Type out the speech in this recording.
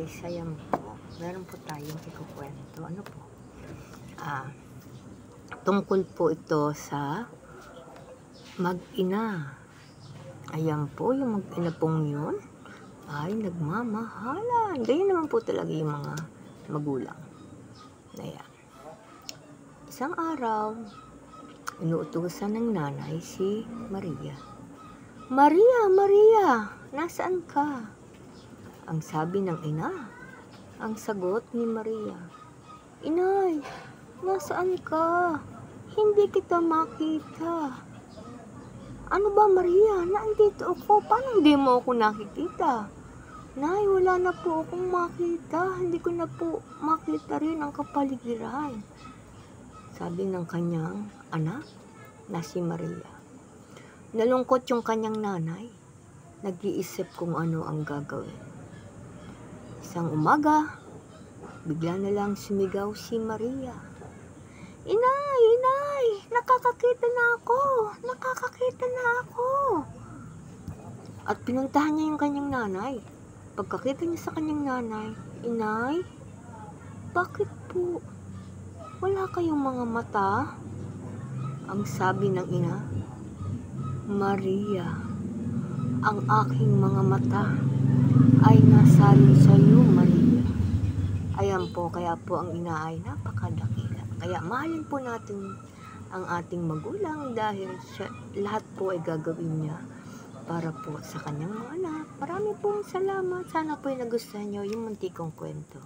guys, ayan po. Meron po tayong ikukwento. Ano po? Tungkol po ito sa mag-ina. Ayan po, yung mag-ina pong yun ay nagmamahalan. Ganyan naman po talaga yung mga magulang. Ayan. Isang araw, inuutusan ng nanay si Maria. Maria, Maria, nasaan ka? Ang sabi ng ina. Ang sagot ni Maria, Inay, nasaan ka? Hindi kita makita. Ano ba, Maria? Nandito ako. Paano hindi mo ako nakikita? Nay, wala na po akong makita. Hindi ko na po makita rin ang kapaligiran. Sabi ng kanyang anak na si Maria. Nalungkot yung kanyang nanay. Nag-iisip kung ano ang gagawin. Isang umaga, bigla na lang sumigaw si Maria. Inay, Inay, nakakakita na ako. Nakakakita na ako. At pinuntahan niya yung kanyang nanay. Pagkakita niya sa kanyang nanay, Inay, bakit po? Wala kayong mga mata? Ang sabi ng ina, Maria, ang aking mga mata ay nasalin sa iyo, Maria. Ayan po, kaya po ang ina ay napakadakila. Kaya mahalin po natin ang ating magulang dahil siya, lahat po ay gagawin niya para po sa kanyang mga anak. Marami pong salamat. Sana po ay nagustuhan niyo yung muntikong kwento.